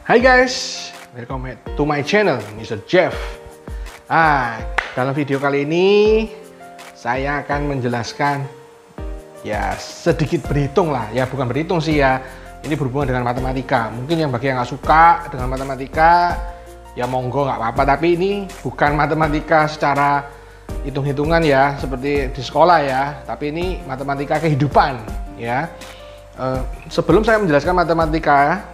Hai guys, welcome to my channel, Mr. Jeff. Dalam video kali ini saya akan menjelaskan ya sedikit berhitung lah, ya bukan berhitung sih ya. Ini berhubungan dengan matematika. Mungkin yang bagi yang nggak suka dengan matematika, ya monggo nggak apa-apa. Tapi ini bukan matematika secara hitung-hitungan ya, seperti di sekolah ya. Tapi ini matematika kehidupan ya. Sebelum saya menjelaskan matematika,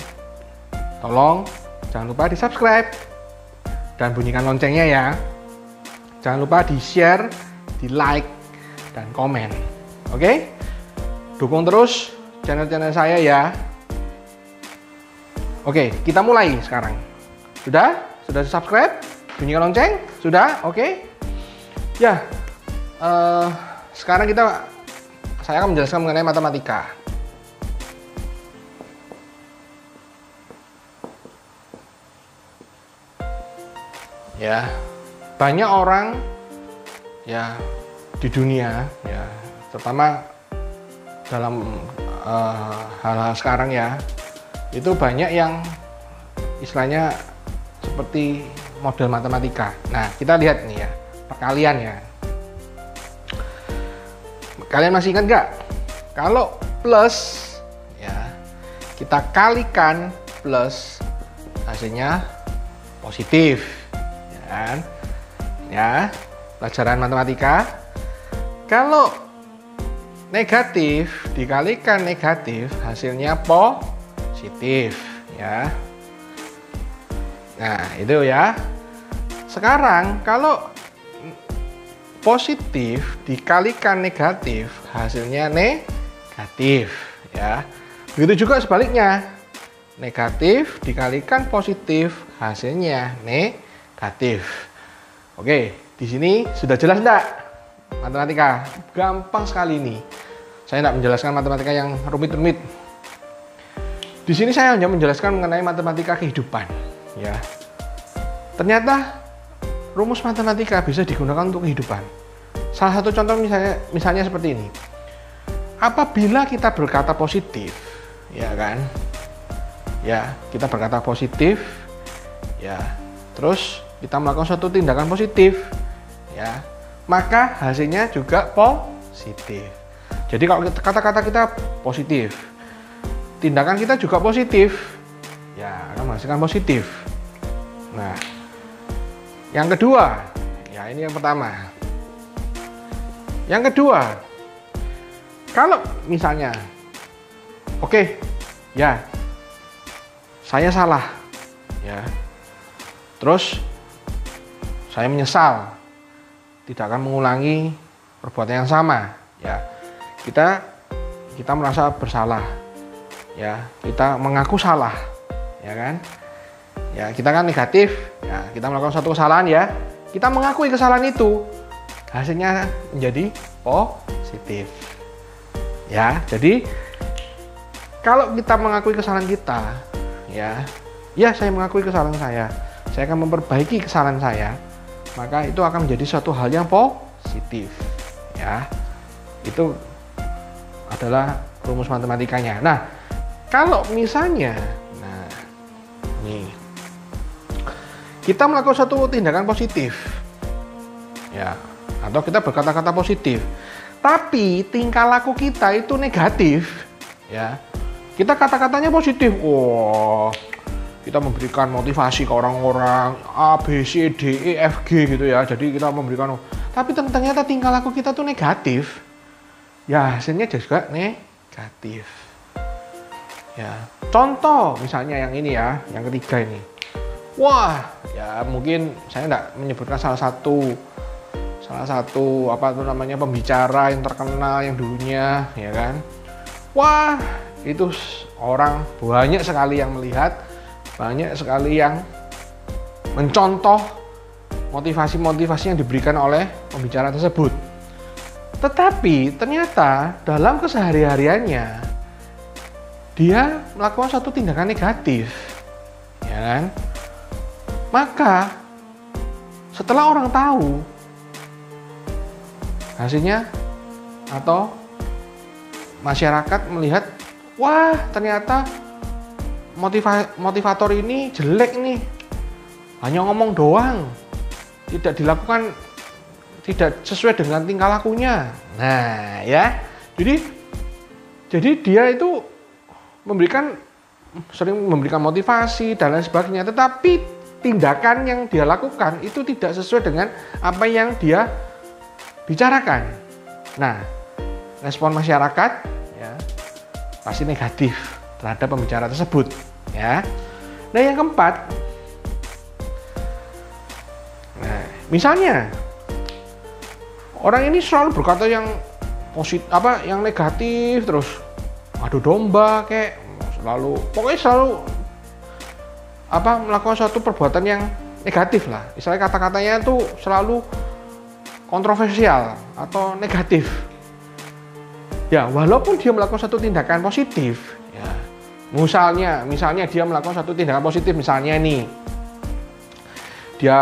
tolong jangan lupa di subscribe dan bunyikan loncengnya ya. Jangan lupa di share, di like, dan komen. Oke? Dukung terus channel-channel saya ya. Oke, kita mulai sekarang. Sudah? Sudah subscribe? Bunyikan lonceng? Sudah? Oke? Ya, sekarang saya akan menjelaskan mengenai matematika. Ya, banyak orang ya di dunia ya, terutama dalam hal-hal sekarang ya, itu banyak yang istilahnya seperti model matematika. Nah, kita lihat nih ya, perkalian ya. Kalian masih ingat nggak? Kalau plus ya, kita kalikan plus, hasilnya positif. Kan? Ya, pelajaran matematika. Kalau negatif dikalikan negatif, hasilnya positif ya. Nah, itu ya. Sekarang kalau positif dikalikan negatif, hasilnya negatif ya. Begitu juga sebaliknya. Negatif dikalikan positif, hasilnya negatif. Oke, di sini sudah jelas enggak? Matematika gampang sekali ini. Saya tidak menjelaskan matematika yang rumit-rumit. Di sini saya hanya menjelaskan mengenai matematika kehidupan, ya. Ternyata rumus matematika bisa digunakan untuk kehidupan. Salah satu contoh misalnya seperti ini. Apabila kita berkata positif, ya kan? Ya, kita berkata positif, ya. Terus kita melakukan suatu tindakan positif ya, maka hasilnya juga positif. Jadi kalau kata-kata kita positif, tindakan kita juga positif ya, akan menghasilkan positif. Nah, yang kedua ya, ini yang pertama. Yang kedua, kalau misalnya oke, ya saya salah ya, terus saya menyesal, tidak akan mengulangi perbuatan yang sama. Ya, kita merasa bersalah. Ya, kita mengaku salah. Ya kan? Ya, kita kan negatif. Ya, kita melakukan satu kesalahan ya. Kita mengakui kesalahan itu. Hasilnya menjadi positif. Ya, jadi kalau kita mengakui kesalahan kita, ya saya mengakui kesalahan saya. Saya akan memperbaiki kesalahan saya. Maka itu akan menjadi suatu hal yang positif ya. Itu adalah rumus matematikanya. Nah, kalau misalnya nih kita melakukan suatu tindakan positif ya, atau kita berkata-kata positif, tapi tingkah laku kita itu negatif ya. Kita kata-katanya positif. Kita memberikan motivasi ke orang-orang A, B, C, D, E, F, G gitu ya. Jadi kita memberikan, tapi ternyata tingkah laku kita tuh negatif. Ya, hasilnya juga negatif. Ya, contoh misalnya yang ini ya, yang ketiga ini. Wah, ya mungkin saya enggak menyebutkan salah satu apa itu namanya pembicara yang terkenal yang dulunya, ya kan. Wah, itu orang banyak sekali yang melihat, banyak sekali yang mencontoh motivasi-motivasi yang diberikan oleh pembicara tersebut. Tetapi ternyata dalam kesehari-hariannya dia melakukan suatu tindakan negatif, ya kan? Maka setelah orang tahu, hasilnya atau masyarakat melihat, wah ternyata motivator ini jelek nih, hanya ngomong doang, tidak dilakukan, tidak sesuai dengan tingkah lakunya. Nah ya, jadi dia itu sering memberikan motivasi dan lain sebagainya, tetapi tindakan yang dia lakukan itu tidak sesuai dengan apa yang dia bicarakan. Nah, respon masyarakat ya pasti negatif terhadap pembicara tersebut ya. Nah, yang keempat, nah, misalnya orang ini selalu berkata yang yang negatif terus, adu domba kayak pokoknya selalu melakukan suatu perbuatan yang negatif lah. Misalnya kata-katanya itu selalu kontroversial atau negatif. Ya, walaupun dia melakukan satu tindakan positif, ya. Misalnya dia melakukan satu tindakan positif, misalnya nih, dia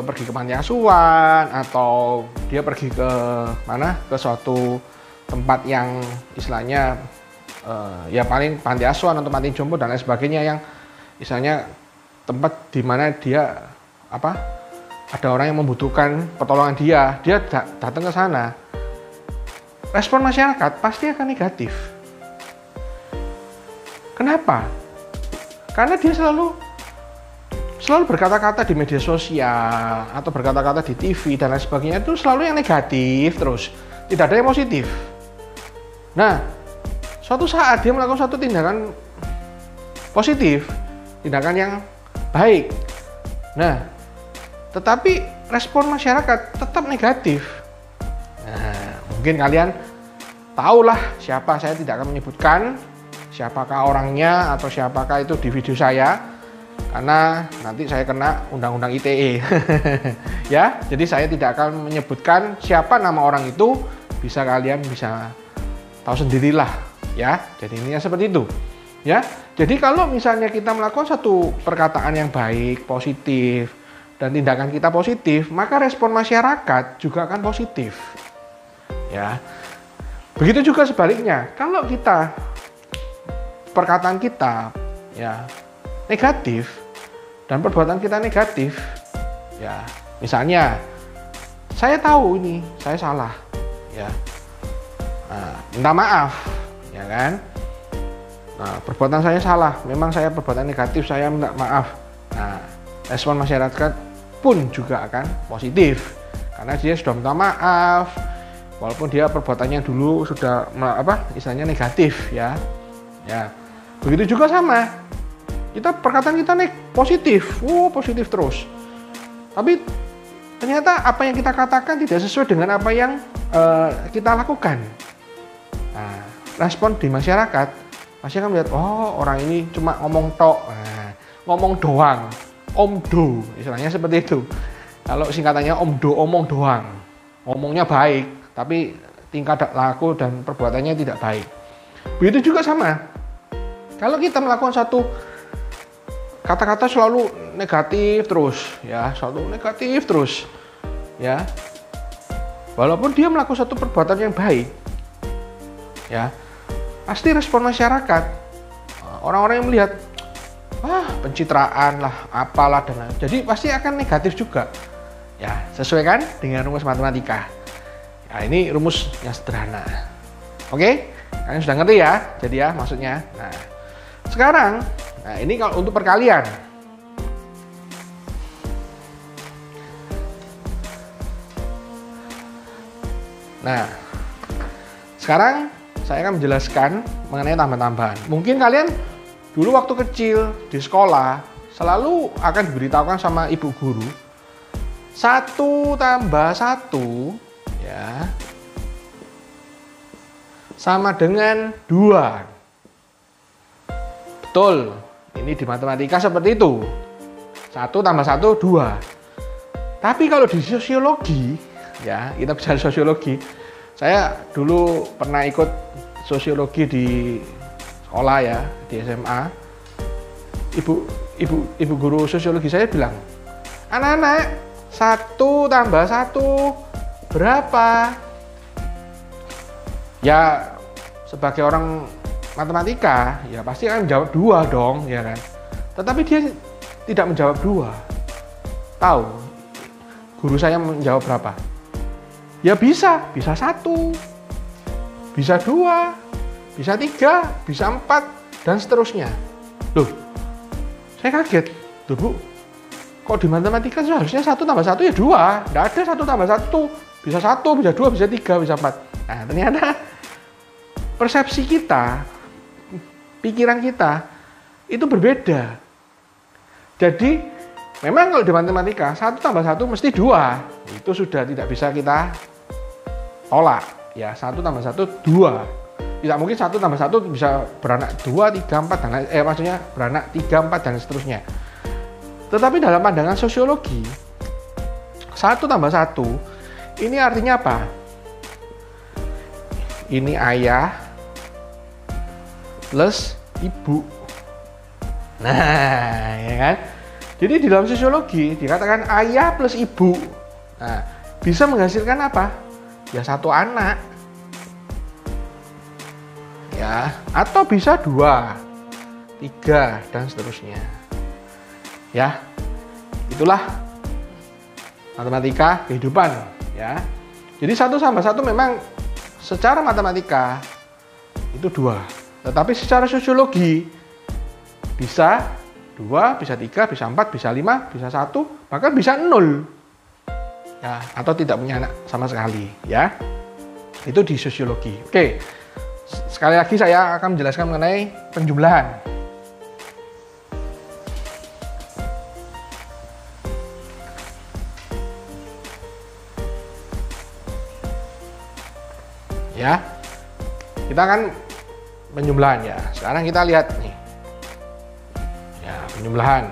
pergi ke panti asuhan atau dia pergi ke suatu tempat yang istilahnya ya paling panti asuhan atau panti jompo dan lain sebagainya, yang misalnya tempat di mana dia ada orang yang membutuhkan pertolongan dia datang ke sana. Respon masyarakat pasti akan negatif. Kenapa? Karena dia selalu berkata-kata di media sosial atau berkata-kata di TV dan lain sebagainya, itu selalu yang negatif terus, tidak ada yang positif. Nah, suatu saat dia melakukan suatu tindakan positif, tindakan yang baik. Nah, tetapi respon masyarakat tetap negatif. Nah, mungkin kalian tahulah siapa, saya tidak akan menyebutkan siapakah orangnya atau siapakah itu di video saya, karena nanti saya kena undang-undang ITE. Ya, jadi saya tidak akan menyebutkan siapa nama orang itu, kalian bisa tahu sendirilah ya. Jadi intinya seperti itu. Ya. Jadi kalau misalnya kita melakukan satu perkataan yang baik, positif, dan tindakan kita positif, maka respon masyarakat juga akan positif. Ya. Begitu juga sebaliknya, kalau perkataan kita ya negatif dan perbuatan kita negatif, ya misalnya saya tahu ini saya salah, ya minta maaf, ya kan. Nah, perbuatan saya salah, memang saya perbuatan negatif, saya minta maaf. Nah, respon masyarakat pun juga akan positif karena dia sudah minta maaf, walaupun dia perbuatannya dulu sudah istilahnya negatif, ya. Ya, begitu juga sama. Perkataan kita positif, positif terus. Tapi ternyata apa yang kita katakan tidak sesuai dengan apa yang kita lakukan. Nah, respon di masyarakat pasti akan melihat, oh orang ini cuma ngomong tok, ngomong doang, omdo, istilahnya seperti itu. Kalau singkatannya omdo, omong doang, ngomongnya baik, tapi tingkah laku dan perbuatannya tidak baik. Begitu juga sama, kalau kita melakukan satu kata-kata selalu negatif terus, ya, selalu negatif terus, ya, walaupun dia melakukan satu perbuatan yang baik, ya, pasti respon masyarakat, orang-orang yang melihat, pencitraan lah, apalah dan lain, jadi pasti akan negatif juga, ya, sesuai kan dengan rumus matematika. Ya, ini rumus yang sederhana, oke, kalian sudah ngerti ya, jadi ya maksudnya. Nah, sekarang, ini kalau untuk perkalian. Nah, sekarang saya akan menjelaskan mengenai tambah-tambahan. Mungkin kalian dulu waktu kecil di sekolah selalu akan diberitahukan sama ibu guru 1 tambah 1 ya sama dengan 2. Betul, ini di matematika seperti itu. 1 tambah 1, 2. Tapi kalau di sosiologi, ya kita bicara sosiologi. Saya dulu pernah ikut sosiologi di sekolah ya, di SMA. Ibu guru sosiologi saya bilang, anak-anak, 1 tambah 1 berapa? Ya, sebagai orang matematika, ya pasti akan menjawab 2 dong, ya kan? Tetapi dia tidak menjawab 2. Tahu guru saya menjawab berapa? Ya bisa 1, bisa 2, bisa 3, bisa 4, dan seterusnya. Loh, saya kaget. Tuh Bu, kok di matematika seharusnya 1 tambah 1 ya 2. Nggak ada 1 tambah 1. Bisa 1, bisa 2, bisa 3, bisa 4. Nah, ternyata persepsi kita, pikiran kita, itu berbeda. Jadi, memang kalau di matematika, 1 tambah 1 mesti 2. Itu sudah tidak bisa kita tolak. Ya, 1 tambah 1, 2. Tidak mungkin 1 tambah 1 bisa beranak 2, 3, 4, dan maksudnya beranak 3, 4, dan seterusnya. Tetapi dalam pandangan sosiologi, 1 tambah 1, ini artinya apa? Ini ayah plus ibu. Nah, ya kan? Jadi di dalam sosiologi dikatakan ayah plus ibu. Nah, bisa menghasilkan apa? Ya 1 anak. Ya, atau bisa 2, 3, dan seterusnya. Ya, itulah matematika kehidupan. Ya, jadi 1 tambah 1 memang secara matematika itu 2. Tetapi secara sosiologi bisa 2, bisa 3, bisa 4, bisa 5, bisa 1, bahkan bisa 0. Ya, atau tidak punya anak sama sekali, ya. Itu di sosiologi. Oke. Sekali lagi saya akan menjelaskan mengenai penjumlahan. Ya. Kita akan penjumlahan ya. Sekarang kita lihat nih. Ya, penjumlahan.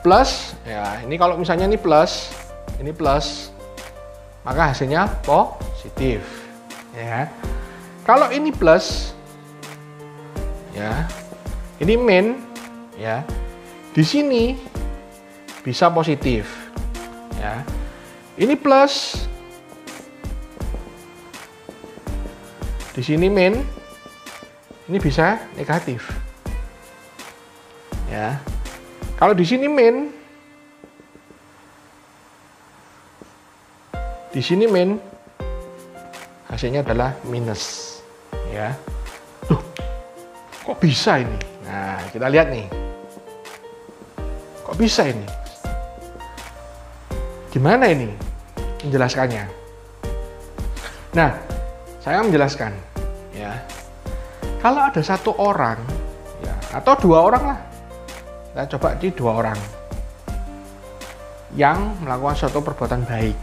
Plus, ya, ini kalau misalnya ini plus, maka hasilnya positif. Ya. Kalau ini plus, ya. Ini min, ya. Di sini bisa positif. Ya. Ini plus, di sini min, ini bisa negatif. Ya. Kalau di sini min, di sini min, hasilnya adalah minus. Ya. Duh, kok bisa ini? Nah, kita lihat nih. Kok bisa ini? Gimana ini menjelaskannya? Nah, saya menjelaskan, ya. Kalau ada 1 orang, ya, atau 2 orang lah, kita coba di 2 orang yang melakukan suatu perbuatan baik.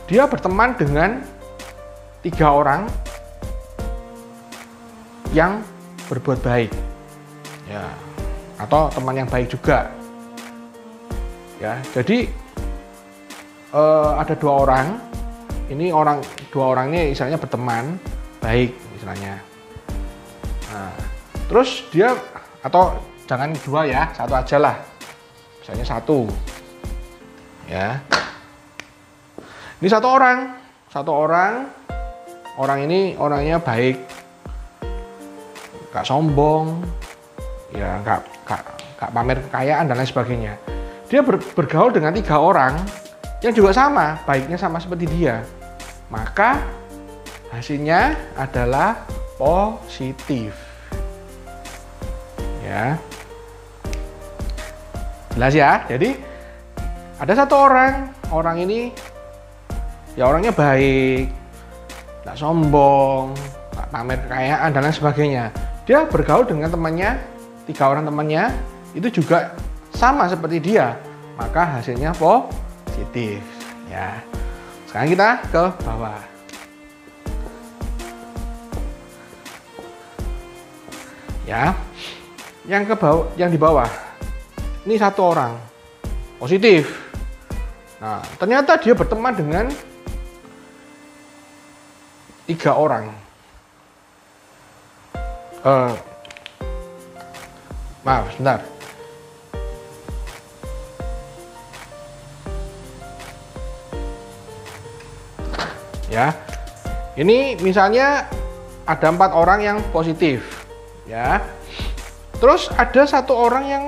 Dia berteman dengan 3 orang yang berbuat baik, ya, atau teman yang baik juga, ya. Jadi ada 2 orang. Ini 2 orang ini misalnya berteman baik misalnya. Nah, terus dia, atau jangan 2 ya, 1 aja lah. Misalnya 1. Ya. Ini 1 orang. Orang ini orangnya baik. Gak sombong. Ya, gak pamer kekayaan dan lain sebagainya. Dia bergaul dengan 3 orang yang juga sama, baiknya sama seperti dia. Maka hasilnya adalah positif. Ya. Jelas ya? Jadi ada 1 orang ini ya orangnya baik, nggak sombong, nggak pamer kekayaan dan lain sebagainya. Dia bergaul dengan temannya, 3 orang temannya itu juga sama seperti dia, maka hasilnya positif. Ya. Sekarang kita ke bawah. Ya. Yang di bawah. Ini 1 orang positif. Nah, ternyata dia berteman dengan 3 orang. Maaf, sebentar. Ya, Ini misalnya ada 4 orang yang positif, ya. Terus ada 1 orang yang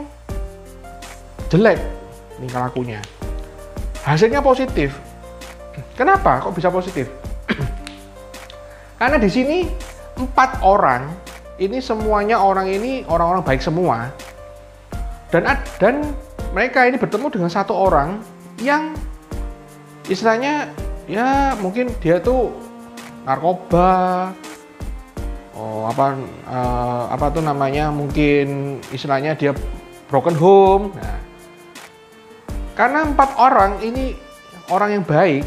jelek tingkah lakunya. Hasilnya positif. Kenapa kok bisa positif? Karena di sini 4 orang ini semuanya orang-orang baik semua. Dan mereka ini bertemu dengan 1 orang yang istilahnya ya mungkin dia tuh narkoba, apa tuh namanya, mungkin istilahnya dia broken home. Nah, karena 4 orang ini orang yang baik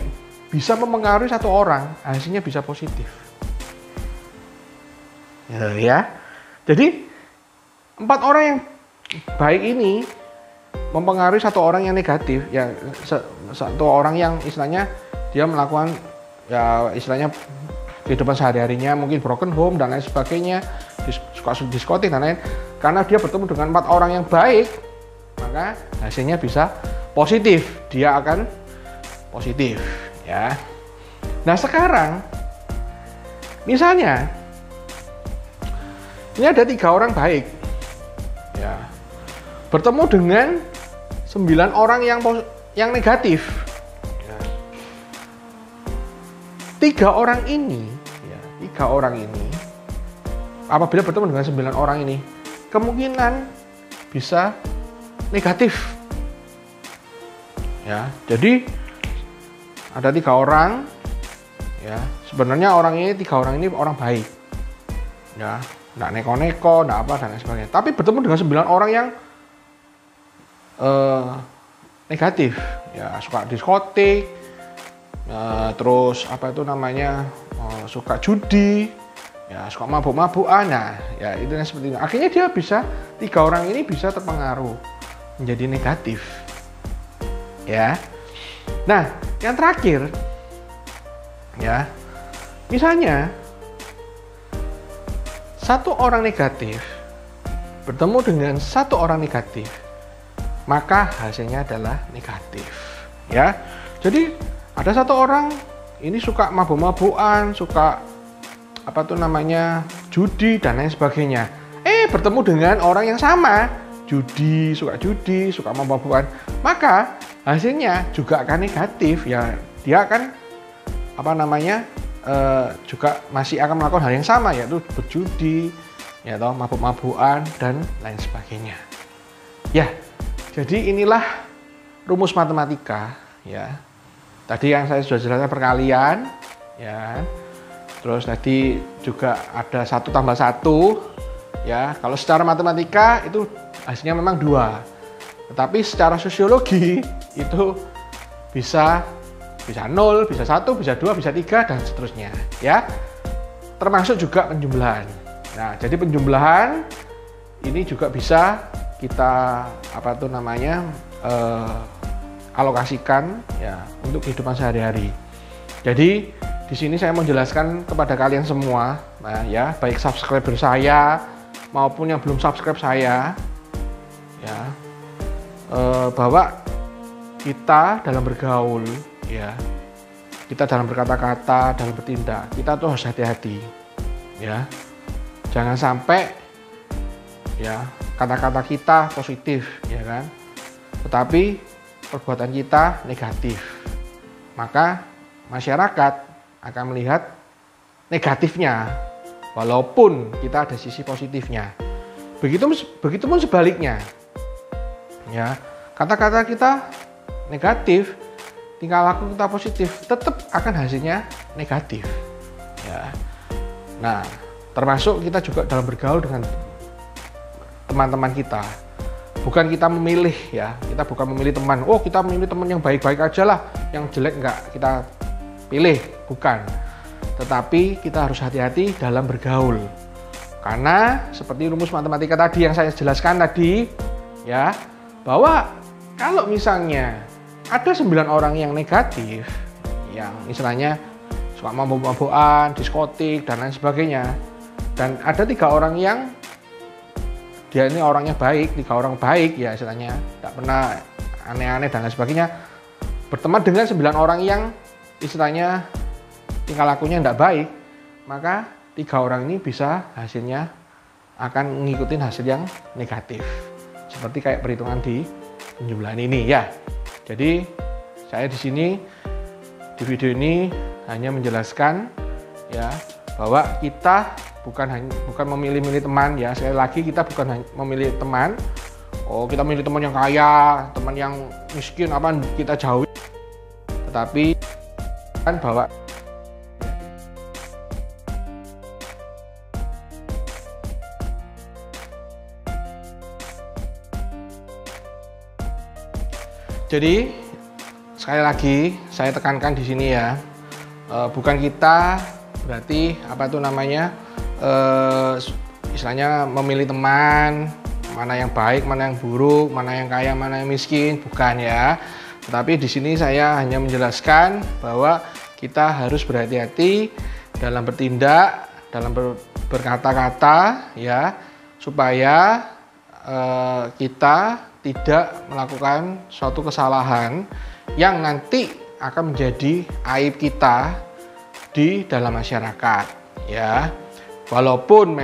bisa mempengaruhi 1 orang, hasilnya bisa positif. Ya. Jadi 4 orang yang baik ini mempengaruhi 1 orang yang negatif, ya 1 orang yang istilahnya dia melakukan ya istilahnya kehidupan sehari-harinya mungkin broken home dan lain sebagainya, suka diskotik dan lain. Karena dia bertemu dengan 4 orang yang baik, maka hasilnya bisa positif. Dia akan positif, ya. Nah, sekarang misalnya ini ada 3 orang baik, ya, bertemu dengan 9 orang yang negatif. 3 orang ini, ya, 3 orang ini, apabila bertemu dengan 9 orang ini, kemungkinan bisa negatif. Ya, jadi ada 3 orang, ya, sebenarnya 3 orang ini orang baik, ya, nggak neko-neko, nggak apa dan lain sebagainya. Tapi bertemu dengan 9 orang yang negatif, ya, suka diskotik. Terus apa itu namanya, suka judi, ya, suka mabuk-mabukan. Nah, ya itu seperti itu. Akhirnya dia bisa 3 orang ini bisa terpengaruh menjadi negatif, ya. Nah, yang terakhir, ya, misalnya 1 orang negatif bertemu dengan 1 orang negatif, maka hasilnya adalah negatif, ya. Jadi ada 1 orang ini suka mabuk-mabukan, suka apa tuh namanya, judi dan lain sebagainya. Bertemu dengan orang yang sama, suka mabuk-mabukan, maka hasilnya juga akan negatif, ya. Dia akan apa namanya, juga masih akan melakukan hal yang sama, yaitu berjudi, ya toh, mabuk-mabukan dan lain sebagainya. Ya, jadi inilah rumus matematika, ya. Tadi yang saya sudah jelaskan perkalian, ya. Terus tadi juga ada 1 tambah 1, ya. Kalau secara matematika itu hasilnya memang 2. Tetapi secara sosiologi itu bisa 0, bisa 1, bisa 2, bisa 3 dan seterusnya, ya. Termasuk juga penjumlahan. Nah, jadi penjumlahan ini juga bisa kita apa tuh namanya, alokasikan, ya, untuk kehidupan sehari-hari. Jadi di sini saya mau jelaskan kepada kalian semua, nah, ya, baik subscriber saya maupun yang belum subscribe saya, ya, bahwa kita dalam bergaul, ya, kita dalam berkata-kata, dalam bertindak, kita tuh harus hati-hati, ya. Jangan sampai, ya, kata-kata kita positif, ya kan, tetapi perbuatan kita negatif, maka masyarakat akan melihat negatifnya walaupun kita ada sisi positifnya. Begitupun sebaliknya, ya, kata-kata kita negatif, tingkah laku kita positif, tetap akan hasilnya negatif, ya. Nah, termasuk kita juga dalam bergaul dengan teman-teman kita. Bukan kita memilih, ya, kita bukan memilih teman. Oh, kita memilih teman yang baik-baik aja lah, yang jelek enggak kita pilih, bukan. Tetapi kita harus hati-hati dalam bergaul. Karena seperti rumus matematika tadi yang saya jelaskan tadi, ya, bahwa kalau misalnya ada 9 orang yang negatif, yang istilahnya suka mabuk-mabukan, diskotik dan lain sebagainya, dan ada 3 orang yang dia ini orangnya baik, 3 orang baik, ya, istilahnya tidak pernah aneh-aneh dan lain sebagainya, berteman dengan 9 orang yang istilahnya tingkah lakunya tidak baik, maka 3 orang ini bisa hasilnya akan ngikutin hasil yang negatif. Seperti kayak perhitungan di penjumlahan ini ya. Jadi saya di sini di video ini hanya menjelaskan ya bahwa kita bukan memilih-milih teman ya. Sekali lagi kita bukan memilih teman. Oh, kita milih teman yang kaya, teman yang miskin apa kita jauhi. Tetapi kan bahwa jadi sekali lagi saya tekankan di sini ya, bukan kita berarti apa itu namanya istilahnya memilih teman mana yang baik, mana yang buruk, mana yang kaya, mana yang miskin, bukan ya. Tetapi di sini saya hanya menjelaskan bahwa kita harus berhati-hati dalam bertindak, dalam berkata-kata ya, supaya kita tidak melakukan suatu kesalahan yang nanti akan menjadi aib kita di dalam masyarakat ya. Walaupun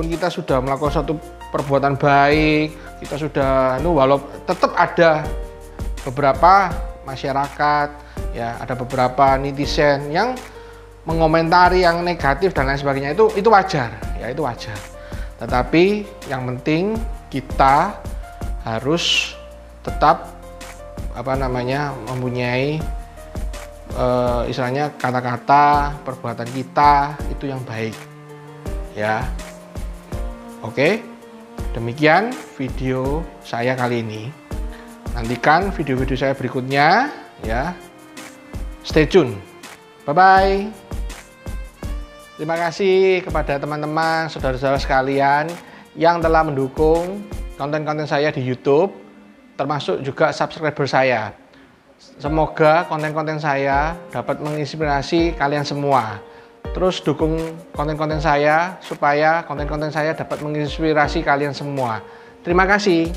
kita sudah melakukan suatu perbuatan baik, kita sudah tetap ada beberapa masyarakat ya, ada beberapa netizen yang mengomentari yang negatif dan lain sebagainya, itu wajar ya, itu wajar. Tetapi yang penting kita harus tetap mempunyai istilahnya kata-kata perbuatan kita itu yang baik ya. Oke. Demikian video saya kali ini. Nantikan video-video saya berikutnya ya. Stay tune. Bye-bye. Terima kasih kepada teman-teman, saudara-saudara sekalian yang telah mendukung konten-konten saya di YouTube, termasuk juga subscriber saya. Semoga konten-konten saya dapat menginspirasi kalian semua. Terus dukung konten-konten saya supaya konten-konten saya dapat menginspirasi kalian semua. Terima kasih.